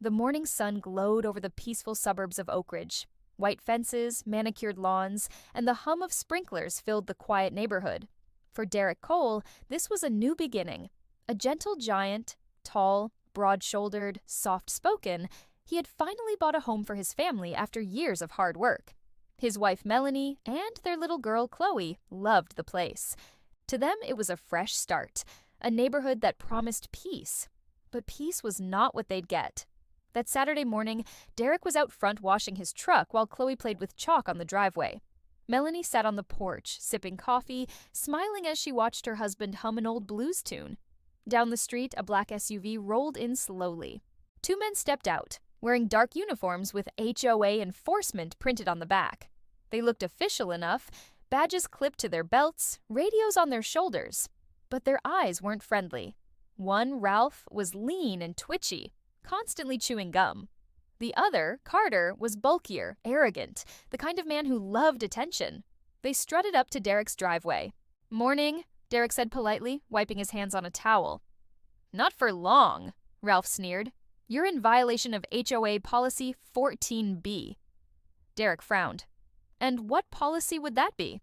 The morning sun glowed over the peaceful suburbs of Oak Ridge. White fences, manicured lawns, and the hum of sprinklers filled the quiet neighborhood. For Derek Cole, this was a new beginning. A gentle giant, tall, broad-shouldered, soft-spoken, he had finally bought a home for his family after years of hard work. His wife Melanie and their little girl Chloe loved the place. To them, it was a fresh start, a neighborhood that promised peace. But peace was not what they'd get. That Saturday morning, Derek was out front washing his truck while Chloe played with chalk on the driveway. Melanie sat on the porch, sipping coffee, smiling as she watched her husband hum an old blues tune. Down the street, a black SUV rolled in slowly. Two men stepped out, wearing dark uniforms with HOA enforcement printed on the back. They looked official enough, badges clipped to their belts, radios on their shoulders. But their eyes weren't friendly. One, Ralph, was lean and twitchy, constantly chewing gum. The other, Carter, was bulkier, arrogant, the kind of man who loved attention. They strutted up to Derek's driveway. "Morning," Derek said politely, wiping his hands on a towel. "Not for long," Ralph sneered. "You're in violation of HOA Policy 14B. Derek frowned. "And what policy would that be?"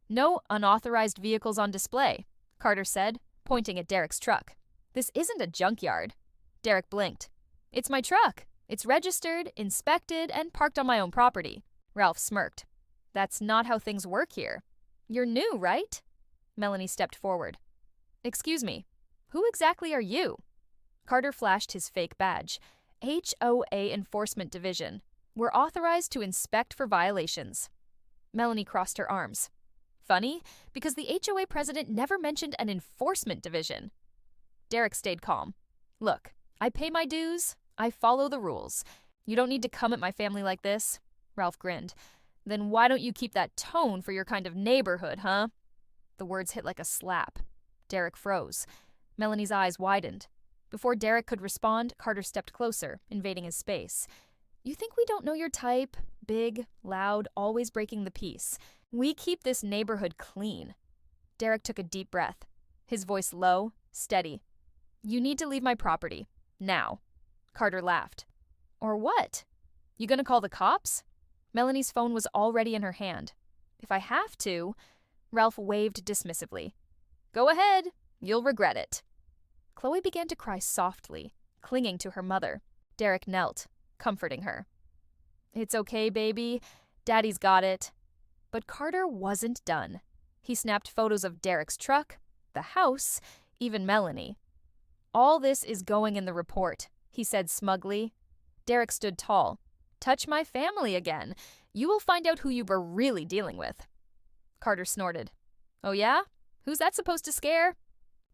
"No unauthorized vehicles on display," Carter said, pointing at Derek's truck. "This isn't a junkyard." Derek blinked. "It's my truck. It's registered, inspected, and parked on my own property." Ralph smirked. "That's not how things work here. You're new, right?" Melanie stepped forward. "Excuse me, who exactly are you?" Carter flashed his fake badge. HOA Enforcement Division. We're authorized to inspect for violations. Melanie crossed her arms. Funny, because the HOA president never mentioned an enforcement division. Derek stayed calm. "Look, I pay my dues. I follow the rules. You don't need to come at my family like this." Ralph grinned. "Then why don't you keep that tone for your kind of neighborhood, huh?" The words hit like a slap. Derek froze. Melanie's eyes widened. Before Derek could respond, Carter stepped closer, invading his space. "You think we don't know your type? Big, loud, always breaking the peace. We keep this neighborhood clean." Derek took a deep breath, his voice low, steady. "You need to leave my property. Now." Carter laughed. "Or what? You gonna call the cops?" Melanie's phone was already in her hand. "If I have to," Ralph waved dismissively. "Go ahead. You'll regret it." Chloe began to cry softly, clinging to her mother. Derek knelt, comforting her. "It's okay, baby. Daddy's got it." But Carter wasn't done. He snapped photos of Derek's truck, the house, even Melanie. "All this is going in the report," he said smugly. Derek stood tall. "Touch my family again. You will find out who you were really dealing with." Carter snorted. "Oh yeah? Who's that supposed to scare?"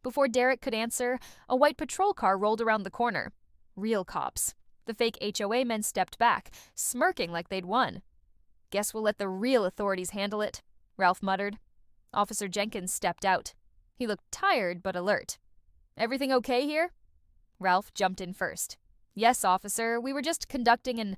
Before Derek could answer, a white patrol car rolled around the corner. Real cops. The fake HOA men stepped back, smirking like they'd won. "Guess we'll let the real authorities handle it," Ralph muttered. Officer Jenkins stepped out. He looked tired but alert. "Everything okay here?" Ralph jumped in first. "Yes, officer. We were just conducting an